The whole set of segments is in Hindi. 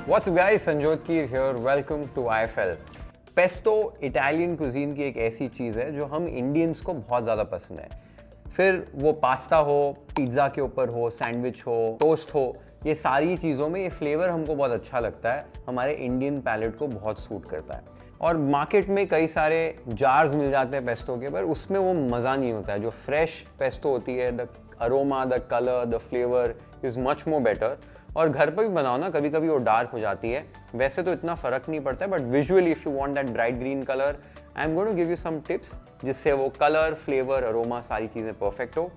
What's up guys, Sanjot Keer here. Welcome to IFL. Pesto Italian cuisine की एक ऐसी चीज़ है जो हम इंडियंस को बहुत ज़्यादा पसंद है। फिर वो पास्ता हो, पिज़्ज़ा के ऊपर हो, सैंडविच हो, टोस्ट हो, ये सारी चीज़ों में ये फ्लेवर हमको बहुत अच्छा लगता है, हमारे इंडियन पैलेट को बहुत सूट करता है। और मार्केट में कई सारे जार्स मिल जाते हैं पेस्टो के, पर उसमें वो मज़ा नहीं होता है। जो फ्रेश पेस्टो होती है, the aroma, the colour, the flavour is much more better. और घर पर भी बनाओ ना, कभी कभी वो डार्क हो जाती है, वैसे तो इतना फर्क नहीं पड़ता है, but visually if you want that bright green colour, I am going to give you some tips जिससे वो कलर, फ्लेवर, अरोमा सारी चीज़ें परफेक्ट हो।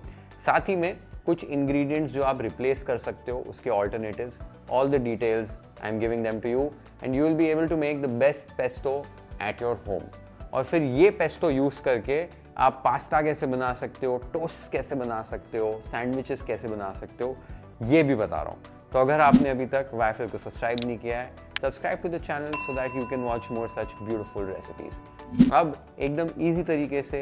साथ ही में कुछ इंग्रेडिएंट्स जो आप रिप्लेस कर सकते हो, उसके alternatives, all the details I am giving them to you and you will be able to make the best pesto at your home. और फिर ये पेस्टो यूज़ करके आप पास्ता कैसे बना सकते हो, टोस्ट कैसे बना सकते हो, सैंडविचेस कैसे बना सकते हो, ये भी बता रहा हूँ। तो अगर आपने अभी तक वाईफाई को सब्सक्राइब नहीं किया है, subscribe to the channel so that you can watch more such beautiful recipes. अब एकदम इजी तरीके से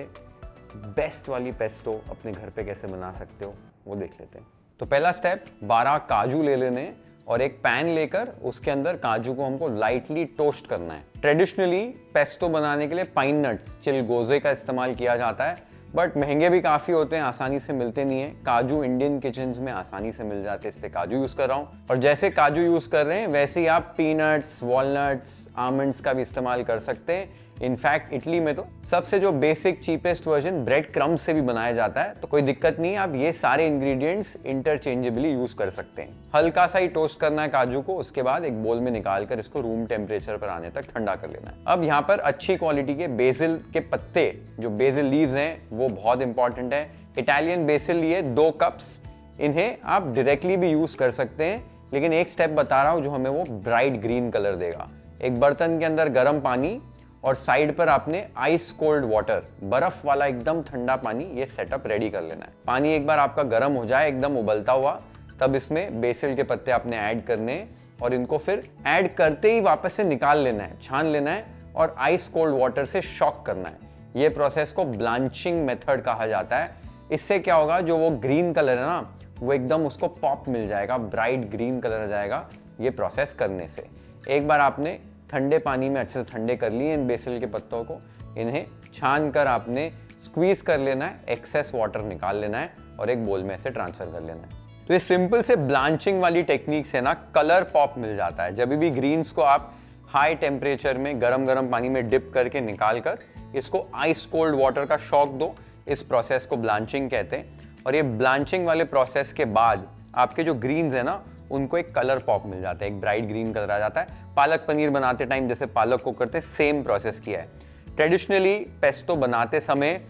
बेस्ट वाली पेस्टो अपने घर पे कैसे बना सकते हो वो देख लेते हैं। तो पहला स्टेप, 12 काजू ले लेने और एक पैन लेकर उसके अंदर काजू को हमको लाइटली टोस्ट करना है। ट्रेडिशनली पेस्टो बनाने के लिए पाइन नट्स, चिलगोजे का इस्तेमाल किया जाता है, बट महंगे भी काफ़ी होते हैं, आसानी से मिलते नहीं है। काजू इंडियन किचन्स में आसानी से मिल जाते हैं, इसलिए काजू यूज़ कर रहा हूँ। और जैसे काजू यूज़ कर रहे हैं वैसे ही आप पीनट्स, वॉलनट्स, आमंड्स का भी इस्तेमाल कर सकते हैं। इनफैक्ट इटली में तो सबसे जो basic cheapest version bread crumbs से भी बनाया जाता है, तो कोई दिक्कत नहीं है, आप ये सारे इंग्रेडिएंट्स इंटरचेंजेबली यूज कर सकते हैं। हल्का सा ही टोस्ट करना है काजू को, उसके बाद एक बोल में निकालकर इसको रूम टेम्परेचर पर आने तक ठंडा कर लेना है। अब यहाँ पर अच्छी क्वालिटी के बेसिल के पत्ते, जो बेसिल लीव्स हैं, वो बहुत इंपॉर्टेंट है। इटालियन बेसिल लिए 2 कप्स, इन्हें आप डायरेक्टली भी यूज कर सकते हैं, लेकिन एक स्टेप बता रहा हूं जो हमें वो ब्राइट ग्रीन कलर देगा। एक बर्तन के अंदर गर्म पानी और साइड पर आपने आइस कोल्ड वाटर, बर्फ वाला एकदम ठंडा पानी, ये सेटअप रेडी कर लेना है। पानी एक बार आपका गर्म हो जाए, एकदम उबलता हुआ, तब इसमें बेसिल के पत्ते आपने ऐड करने और इनको फिर ऐड करते ही वापस से निकाल लेना है, छान लेना है और आइस कोल्ड वाटर से शॉक करना है। ये प्रोसेस को ब्लांचिंग मेथड कहा जाता है। इससे क्या होगा, जो वो ग्रीन कलर है ना, वो एकदम उसको पॉप मिल जाएगा, ब्राइट ग्रीन कलर आ जाएगा ये प्रोसेस करने से। एक बार आपने ठंडे पानी में अच्छे से ठंडे कर लिए इन बेसिल के पत्तों को, इन्हें छान कर आपने स्क्वीज कर लेना है, एक्सेस वाटर निकाल लेना है और एक बोल में ऐसे ट्रांसफर कर लेना है। तो ये सिंपल से ब्लांचिंग वाली टेक्निक से ना कलर पॉप मिल जाता है। जब भी ग्रीन्स को आप हाई टेम्परेचर में गरम पानी में डिप करके निकाल कर इसको आइस कोल्ड वाटर का शॉक दो, इस प्रोसेस को ब्लांचिंग कहते हैं। और ये ब्लांचिंग वाले प्रोसेस के बाद आपके जो ग्रीन्स है ना, उनको एक कलर पॉप मिल जाता है, एक ब्राइट ग्रीन कलर आ जाता है। पालक पनीर बनाते टाइम जैसे पालक को करते, सेम प्रोसेस किया है। ट्रेडिशनली पेस्टो बनाते समय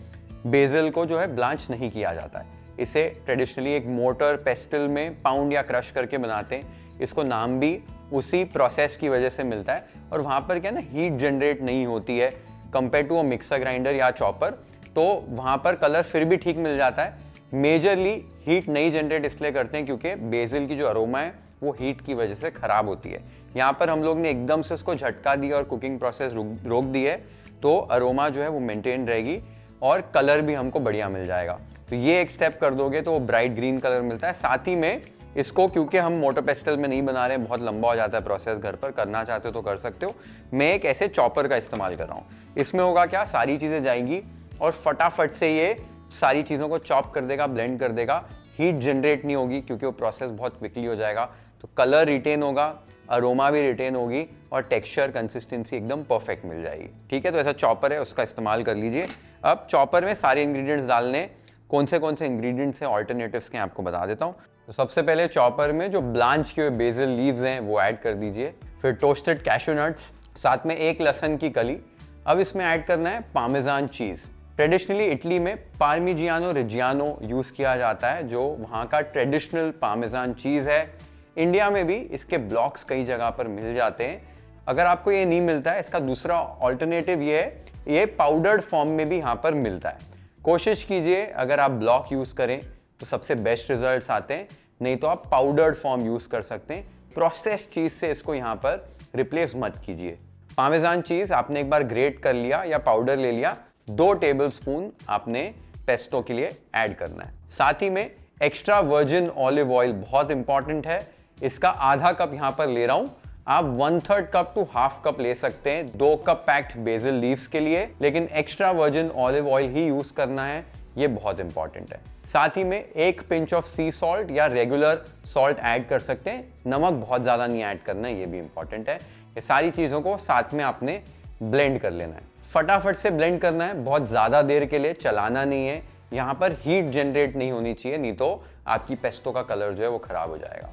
बेसिल को जो है ब्लांच नहीं किया जाता है, इसे ट्रेडिशनली एक मोटर पेस्टल में पाउंड या क्रश करके बनाते हैं। इसको नाम भी उसी प्रोसेस की वजह से मिलता है। और वहाँ पर क्या ना, हीट जनरेट नहीं होती है compare to a mixer grinder या चॉपर, तो वहाँ पर कलर फिर भी ठीक मिल जाता है। मेजरली हीट नहीं जनरेट इसलिए करते हैं क्योंकि बेसिल की जो अरोमा है वो हीट की वजह से खराब होती है। यहाँ पर हम लोग ने एकदम से उसको झटका दिया और कुकिंग प्रोसेस रोक दी है, तो अरोमा जो है वो मेंटेन रहेगी और कलर भी हमको बढ़िया मिल जाएगा। तो ये एक स्टेप कर दोगे तो वो ब्राइट ग्रीन कलर मिलता है। साथ ही में इसको, क्योंकि हम मोटर पेस्टल में नहीं बना रहे हैं, बहुत लंबा हो जाता है प्रोसेस, घर पर करना चाहते हो तो कर सकते हो। मैं एक ऐसे चॉपर का इस्तेमाल कर रहा हूँ। इसमें होगा क्या, सारी चीज़ें जाएंगी और फटाफट से ये सारी चीज़ों को चॉप कर देगा, ब्लेंड कर देगा। हीट जनरेट नहीं होगी क्योंकि वो प्रोसेस बहुत क्विकली हो जाएगा, तो कलर रिटेन होगा, अरोमा भी रिटेन होगी और टेक्सचर, कंसिस्टेंसी एकदम परफेक्ट मिल जाएगी। ठीक है, तो ऐसा चॉपर है, उसका इस्तेमाल कर लीजिए। अब चॉपर में सारे इंग्रेडिएंट्स डालने, कौन से इंग्रेडिएंट्स हैं, ऑल्टरनेटिव्स के आपको बता देता हूँ। तो सबसे पहले चॉपर में जो ब्लांच किए हुए बेसिल लीव्स हैं वो ऐड कर दीजिए, फिर टोस्टेड कैशू नट्स, साथ में एक लहसुन की कली। अब इसमें ऐड करना है पार्मेजान चीज़। ट्रेडिशनली इटली में पार्मिजियानो रिजियानो यूज़ किया जाता है, जो वहाँ का ट्रेडिशनल पार्मेजान चीज़ है। इंडिया में भी इसके ब्लॉक्स कई जगह पर मिल जाते हैं। अगर आपको ये नहीं मिलता है, इसका दूसरा ऑल्टरनेटिव ये है, ये पाउडर्ड फॉर्म में भी यहाँ पर मिलता है। कोशिश कीजिए अगर आप ब्लॉक यूज़ करें तो सबसे बेस्ट रिजल्ट्स आते हैं, नहीं तो आप पाउडर्ड फॉर्म यूज़ कर सकते हैं। प्रोसेस चीज़ से इसको यहाँ पर रिप्लेस मत कीजिए। पार्मेजान चीज़ आपने एक बार ग्रेट कर लिया या पाउडर ले लिया, 2 टेबलस्पून आपने पेस्टो के लिए ऐड करना है। साथ ही में एक्स्ट्रा वर्जिन ऑलिव ऑयल बहुत इंपॉर्टेंट है, इसका आधा कप यहाँ पर ले रहा हूँ। आप 1/3 कप टू हाफ कप ले सकते हैं 2 कप पैक्ड बेसिल लीव्स के लिए, लेकिन एक्स्ट्रा वर्जिन ऑलिव ऑयल ही यूज करना है, ये बहुत इंपॉर्टेंट है। साथ ही में 1 पिंच ऑफ सी सॉल्ट या रेगुलर सॉल्ट ऐड कर सकते हैं, नमक बहुत ज्यादा नहीं ऐड करना है, ये भी इंपॉर्टेंट है। ये सारी चीजों को साथ में आपने ब्लेंड कर लेना है, फटाफट से ब्लेंड करना है, बहुत ज्यादा देर के लिए चलाना नहीं है। यहाँ पर हीट जनरेट नहीं होनी चाहिए, नहीं तो आपकी पेस्टो का कलर जो है वो खराब हो जाएगा।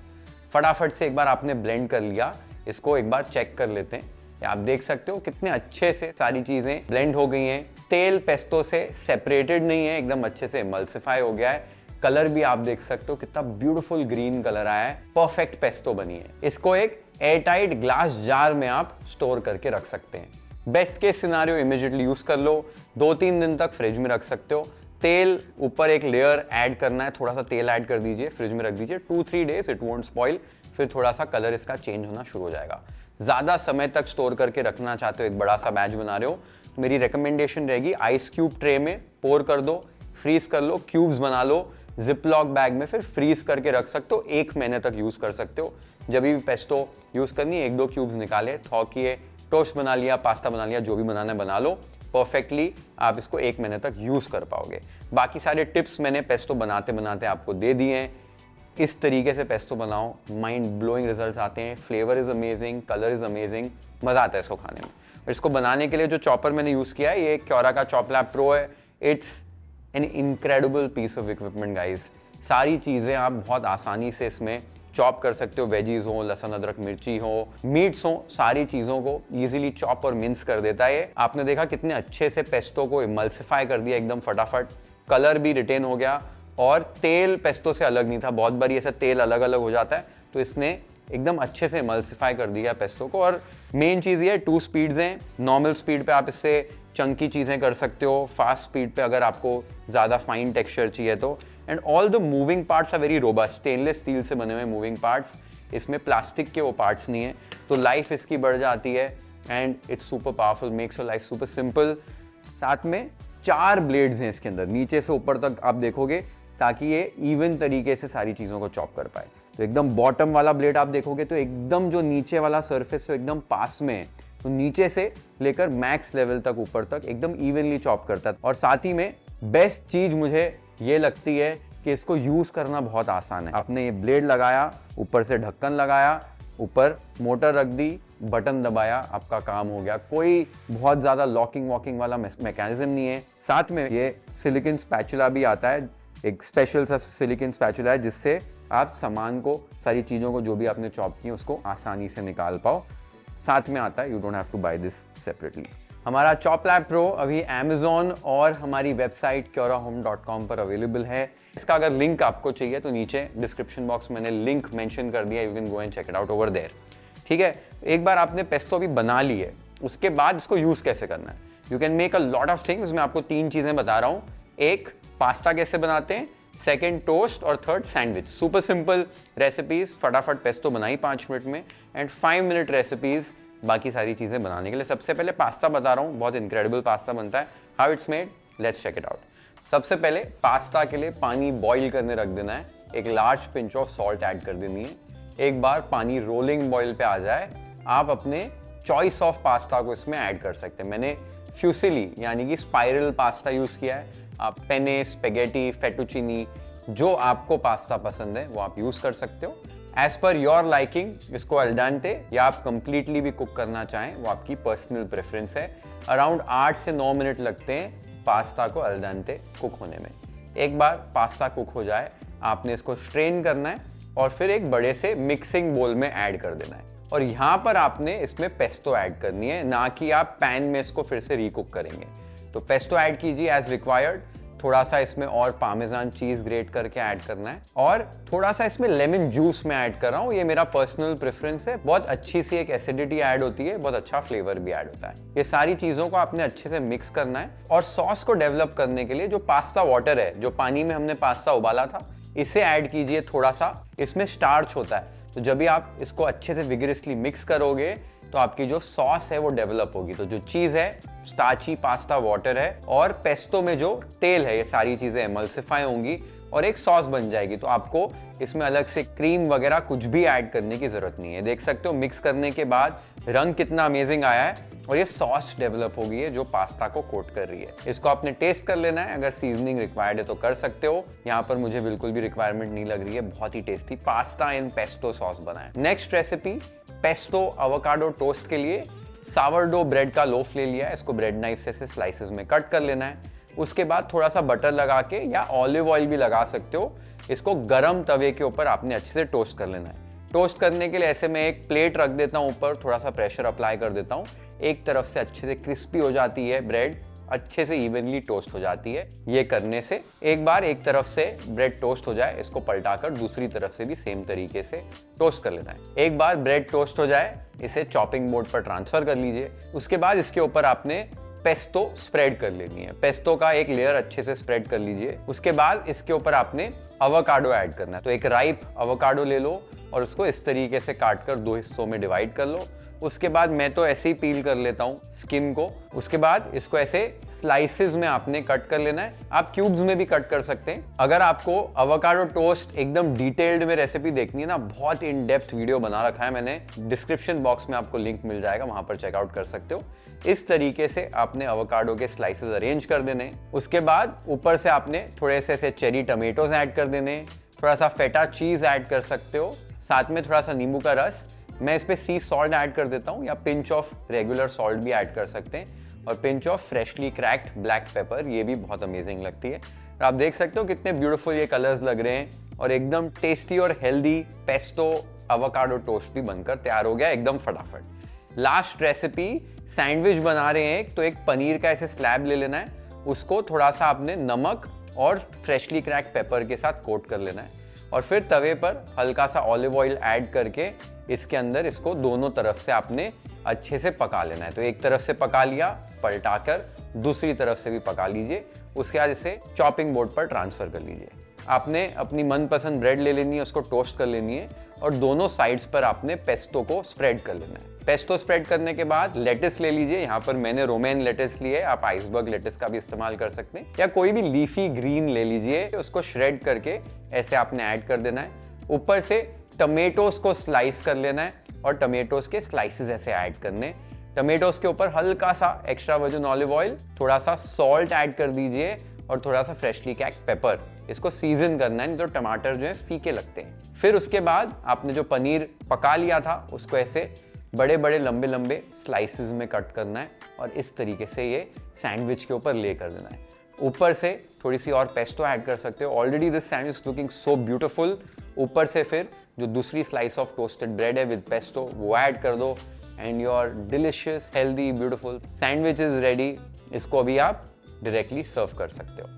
फटाफट से एक बार आपने ब्लेंड कर लिया, इसको एक बार चेक कर लेते हैं। आप देख सकते हो कितने अच्छे से सारी चीजें ब्लेंड हो गई हैं। तेल पेस्टो से सेपरेटेड नहीं है, एकदम अच्छे से इमल्सिफाई हो गया है। कलर भी आप देख सकते हो कितना ब्यूटीफुल ग्रीन कलर आया है, परफेक्ट पेस्टो बनी है। इसको एक एयरटाइट ग्लास जार में आप स्टोर करके रख सकते हैं। Best case scenario immediately use कर लो, 2-3 दिन तक फ्रिज में रख सकते हो। तेल ऊपर एक लेयर ऐड करना है, थोड़ा सा तेल ऐड कर दीजिए, फ्रिज में रख दीजिए 2-3 डेज, इट वोंट स्पॉइल। फिर थोड़ा सा कलर इसका चेंज होना शुरू हो जाएगा। ज्यादा समय तक स्टोर करके रखना चाहते हो, एक बड़ा सा बैच बना रहे हो, तो मेरी रिकमेंडेशन रहेगी आइस क्यूब ट्रे में पोर कर दो, फ्रीज कर लो, क्यूब्स बना लो, जिपलॉक बैग में फिर फ्रीज करके रख सकते हो, 1 महीने तक यूज कर सकते हो। जब भी पेस्टो यूज करनी है 1-2 क्यूब्स निकाले, थॉ किए, टोस्ट बना लिया, पास्ता बना लिया, जो भी बनाना है बना लो, परफेक्टली आप इसको 1 महीने तक यूज कर पाओगे। बाकी सारे टिप्स मैंने पेस्टो बनाते बनाते आपको दे दिए हैं। इस तरीके से पेस्टो बनाओ, माइंड ब्लोइंग रिजल्ट्स आते हैं, flavour is amazing, colour is amazing, मजा आता है इसको खाने में। और इसको बनाने के लिए जो चॉपर मैंने यूज किया है, ये क्योरा का चॉपलैब प्रो है। It's an incredible piece of equipment guys. सारी चीजें आप बहुत आसानी से इसमें चॉप कर सकते हो, वेजीज हो, लहसुन अदरक मिर्ची हो, मीट्स हो, सारी चीजों को इजीली चॉप और मिन्स कर देता है। आपने देखा कितने अच्छे से पेस्टो को इमल्सिफाई कर दिया एकदम फटाफट, कलर भी रिटेन हो गया और तेल पेस्टो से अलग नहीं था। बहुत बार ऐसा तेल अलग अलग हो जाता है, तो इसने एकदम अच्छे से इमल्सिफाई कर दिया पेस्टो को। और मेन चीज ये 2 स्पीड्स हैं, नॉर्मल स्पीड पे आप इससे चंकी चीजें कर सकते हो, फास्ट स्पीड पे अगर आपको ज्यादा फाइन टेक्सचर चाहिए तो। And all the moving parts are very robust, stainless steel से बने हुए मूविंग पार्ट्स, इसमें प्लास्टिक के वो पार्ट्स नहीं है, तो लाइफ इसकी बढ़ जाती है। And it's super powerful, makes your life super simple. साथ में 4 ब्लेड्स हैं इसके अंदर, नीचे से ऊपर तक आप देखोगे, ताकि ये इवन तरीके से सारी चीजों को चॉप कर पाए। तो एकदम बॉटम वाला ब्लेड आप देखोगे तो एकदम जो नीचे वाला सरफेस है एकदम पास में है, तो नीचे से लेकर मैक्स लेवल तक ऊपर तक एकदम इवनली चॉप करता है। और साथ ही में बेस्ट चीज मुझे ये लगती है कि इसको यूज करना बहुत आसान है। आपने ये ब्लेड लगाया, ऊपर से ढक्कन लगाया, ऊपर मोटर रख दी, बटन दबाया, आपका काम हो गया। कोई बहुत ज्यादा लॉकिंग वॉकिंग वाला मैकेनिज्म नहीं है। साथ में ये सिलिकॉन स्पैचुला भी आता है, एक स्पेशल सा सिलिकॉन स्पैचुला है, जिससे आप सामान को, सारी चीजों को जो भी आपने चॉप की उसको आसानी से निकाल पाओ। साथ में आता है, you don't have to buy this separately. हमारा चॉपलैब प्रो अभी Amazon और हमारी वेबसाइट kyorahome.com पर अवेलेबल है। इसका अगर लिंक आपको चाहिए तो नीचे डिस्क्रिप्शन बॉक्स में मैंने लिंक मेंशन कर दिया, you can go and check it out over there. ठीक है, एक बार आपने पेस्टो भी बना ली है, उसके बाद इसको यूज कैसे करना है, you can make a lot of things. मैं आपको 3 चीजें बता रहा हूँ। एक, पास्ता कैसे बनाते हैं, सेकेंड टोस्ट, और third sandwich. Super simple recipes, फटाफट पेस्टो बनाई 5 मिनट में, एंड 5 मिनट रेसिपीज बाकी सारी चीजें बनाने के लिए। सबसे पहले पास्ता बता रहा हूँ, बहुत इनक्रेडिबल पास्ता बनता है। How it's made, let's check it out. सबसे पहले पास्ता के लिए पानी बॉईल करने रख देना है, एक large pinch of salt add कर देनी है। एक बार पानी रोलिंग बॉईल पे आ जाए, आप अपने चॉइस ऑफ पास्ता को इसमें ऐड कर सकते हैं। मैंने फ्यूसिली यानी कि स्पाइरल पास्ता यूज किया है, आप पेने, स्पेगेटी, फेटुचिनी, जो आपको पास्ता पसंद है वो आप यूज कर सकते हो एज पर योर लाइकिंग। इसको अल डेंटे या आप कंप्लीटली भी कुक करना चाहें, वो आपकी पर्सनल प्रेफरेंस है। अराउंड 8 से 9 मिनट लगते हैं पास्ता को अल डेंटे कुक होने में। एक बार पास्ता कुक हो जाए, आपने इसको स्ट्रेन करना है और फिर एक बड़े से मिक्सिंग बोल में ऐड कर देना है। और यहाँ पर आपने इसमें पेस्टो ऐड करनी है, ना कि आप पैन में इसको फिर से रीकुक करेंगे। तो पेस्टो ऐड कीजिए एज रिक्वायर्ड। थोड़ा सा इसमें और पार्मेजान चीज ग्रेट करके ऐड करना है, और थोड़ा सा इसमें लेमन जूस में ऐड कर रहा हूँ, ये मेरा पर्सनल प्रेफरेंस है। बहुत अच्छी सी एक एसिडिटी ऐड होती है, बहुत अच्छा फ्लेवर भी ऐड होता है। ये सारी चीजों को आपने अच्छे से मिक्स करना है। और सॉस को डेवलप करने के लिए जो पास्ता वाटर है, जो पानी में हमने पास्ता उबाला था, इसे ऐड कीजिए थोड़ा सा। इसमें स्टार्च होता है, तो जब भी आप इसको अच्छे से विगरसली मिक्स करोगे तो आपकी जो सॉस है वो डेवलप होगी। तो जो चीज है, स्टार्ची पास्ता वाटर है, और पेस्टो में जो तेल है, ये सारी चीजें एमल्सिफाई होंगी और एक सॉस बन जाएगी। तो आपको इसमें अलग से क्रीम वगैरह कुछ भी ऐड करने की जरूरत नहीं है। देख सकते हो मिक्स करने के बाद रंग कितना अमेजिंग आया है, और ये सॉस डेवलप हो गई है जो पास्ता को कोट कर रही है। इसको आपने टेस्ट कर लेना है, अगर सीजनिंग रिक्वायर्ड है तो कर सकते हो। यहाँ पर मुझे बिल्कुल भी रिक्वायरमेंट नहीं लग रही है। बहुत ही टेस्टी पास्ता इन पेस्टो सॉस बना है। Next recipe, pesto avocado toast के लिए सावरडो ब्रेड का लोफ ले लिया है। इसको ब्रेड नाइफ से स्लाइसेस में कट कर लेना है। उसके बाद थोड़ा सा बटर लगा के या ऑलिव ऑयल भी लगा सकते हो, इसको गरम तवे के ऊपर आपने अच्छे से टोस्ट कर लेना है। टोस्ट करने के लिए ऐसे मैं एक प्लेट रख देता हूँ ऊपर, थोड़ा सा प्रेशर अप्लाई कर देता हूँ। एक तरफ से अच्छे से क्रिस्पी हो जाती है ब्रेड, अच्छे से इवनली टोस्ट हो जाती है। ये करने से एक बार एक तरफ से ब्रेड टोस्ट हो जाए, इसको पलटाकर दूसरी तरफ से भी सेम तरीके से टोस्ट कर लेना है। एक बार ब्रेड टोस्ट हो जाए, इसे चॉपिंग बोर्ड पर ट्रांसफर कर लीजिए। उसके बाद इसके ऊपर आपने पेस्टो स्प्रेड कर लेनी है। पेस्टो का एक लेयर अच्छे से स्प्रेड कर लीजिए। उसके बाद इसके ऊपर आपने एवोकाडो ऐड करना है। तो एक राइप एवोकाडो ले लो और उसको इस तरीके से काटकर 2 हिस्सों में डिवाइड कर लो। उसके बाद मैं तो ऐसे ही पील कर लेता हूँ स्किन को। उसके बाद इसको ऐसे स्लाइसेस में आपने कट कर लेना है। आप क्यूब्स में भी कट कर सकते हैं। अगर आपको एवोकाडो टोस्ट एकदम डिटेल्ड में रेसिपी देखनी है ना, बहुत इन डेप्थ वीडियो बना रखा है मैंने, डिस्क्रिप्शन बॉक्स में आपको लिंक मिल जाएगा, वहां पर चेकआउट कर सकते हो। इस तरीके से आपने एवोकाडो के स्लाइसेस अरेंज कर देने। उसके बाद ऊपर से आपने थोड़े से ऐसे चेरी टमेटोज ऐड कर देने, थोड़ा सा फेटा चीज ऐड कर सकते हो, साथ में थोड़ा सा नींबू का रस। मैं इस पे सी सॉल्ट ऐड कर देता हूँ, या पिंच ऑफ रेगुलर सॉल्ट भी ऐड कर सकते हैं, और pinch of freshly cracked black pepper, ये भी बहुत अमेजिंग लगती है। और आप देख सकते हो कितने ब्यूटीफुल ये कलर्स लग रहे हैं, और एकदम टेस्टी और हेल्दी पेस्टो एवोकाडो टोस्ट भी बनकर तैयार हो गया एकदम फटाफट। लास्ट रेसिपी, सैंडविच बना रहे हैं। तो एक पनीर का ऐसे स्लैब ले लेना है, उसको थोड़ा सा आपने नमक और फ्रेशली क्रैक्ड पेपर के साथ कोट कर लेना है, और फिर तवे पर हल्का सा ऑलिव ऑयल ऐड करके इसके अंदर इसको दोनों तरफ से आपने अच्छे से पका लेना है। तो एक तरफ से पका लिया, पलटाकर दूसरी तरफ से भी पका लीजिए। उसके बाद इसे चॉपिंग बोर्ड पर ट्रांसफर कर लीजिए। आपने अपनी मनपसंद ब्रेड ले लेनी है, उसको टोस्ट कर लेनी है, और दोनों साइड्स पर आपने पेस्टो को स्प्रेड कर लेना है। पेस्टो स्प्रेड करने के बाद लेटिस ले लीजिए। यहाँ पर मैंने रोमेन लेटिस ली है, आप आइसबर्ग लेटिस का भी इस्तेमाल कर सकते हैं, या कोई भी लीफी ग्रीन ले लीजिए। उसको श्रेड करके ऐसे आपने ऐड कर देना है। ऊपर से टमेटोज को स्लाइस कर लेना है, और टमेटोज के स्लाइसेस ऐसे ऐड करने। टमेटोज के ऊपर हल्का सा एक्स्ट्रा वर्जिन ऑलिव ऑयल, थोड़ा सा सॉल्ट ऐड कर दीजिए, और थोड़ा सा फ्रेशली क्रैक्ड पेपर। इसको सीजन करना है, नहीं तो टमाटर जो है फीके लगते हैं। फिर उसके बाद आपने जो पनीर पका लिया था, उसको ऐसे बड़े बड़े लंबे लंबे स्लाइसेस में कट करना है, और इस तरीके से ये सैंडविच के ऊपर ले कर देना है। ऊपर से थोड़ी सी और पेस्टो ऐड कर सकते हो। Already this sandwich looking so beautiful. ऊपर से फिर जो दूसरी स्लाइस ऑफ टोस्टेड ब्रेड है विद पेस्टो, वो ऐड कर दो, and your delicious healthy beautiful sandwich is ready. इसको अभी आप डायरेक्टली सर्व कर सकते हो।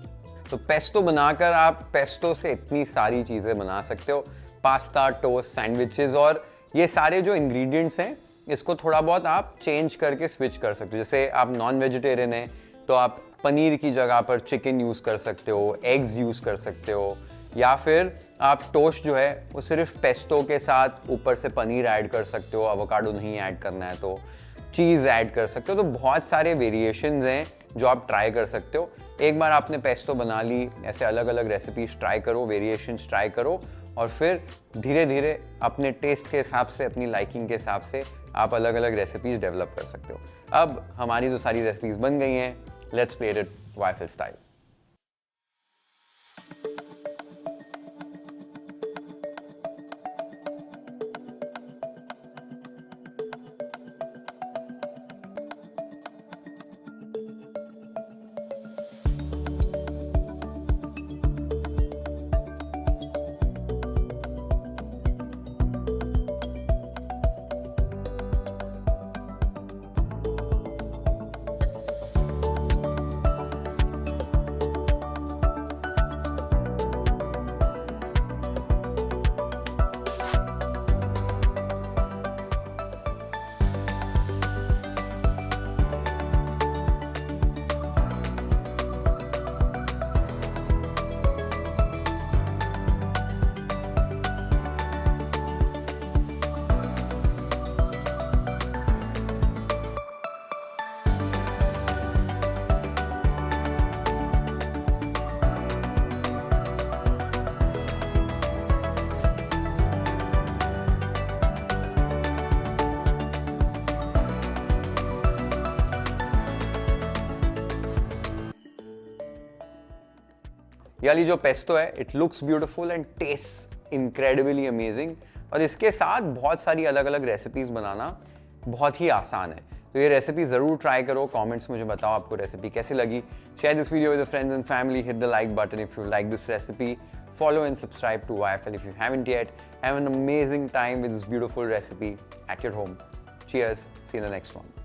तो पेस्टो बनाकर आप पेस्टो से इतनी सारी चीज़ें बना सकते हो, पास्ता, टोस्ट, सैंडविचेस, और ये सारे जो इंग्रेडिएंट्स हैं इसको थोड़ा बहुत आप चेंज करके स्विच कर सकते हो। जैसे आप नॉन वेजिटेरियन हैं तो आप पनीर की जगह पर चिकन यूज़ कर सकते हो, एग्स यूज़ कर सकते हो, या फिर आप टोस्ट जो है वो सिर्फ पेस्टो के साथ ऊपर से पनीर ऐड कर सकते हो, एवोकाडो नहीं ऐड करना है तो चीज़ ऐड कर सकते हो। तो बहुत सारे वेरिएशंस हैं जो आप ट्राई कर सकते हो। एक बार आपने पेस्टो बना ली, ऐसे अलग अलग रेसिपीज ट्राई करो, वेरिएशंस ट्राई करो, और फिर धीरे धीरे अपने टेस्ट के हिसाब से, अपनी लाइकिंग के हिसाब से आप अलग अलग रेसिपीज डेवलप कर सकते हो। अब हमारी जो सारी रेसिपीज बन गई हैं, लेट्स प्लेट इट वाइफल स्टाइल। ये वाली जो पेस्टो है, it looks beautiful and taste incredibly amazing, और इसके साथ बहुत सारी अलग अलग रेसिपीज बनाना बहुत ही आसान है। तो ये रेसिपी जरूर ट्राई करो, कमेंट्स मुझे बताओ आपको रेसिपी कैसी लगी। Share this video with friends and family, hit the like button if you like this recipe, follow and subscribe to IFL if you haven't yet. Have an amazing time with this beautiful recipe at your home. Cheers, see you in the next one.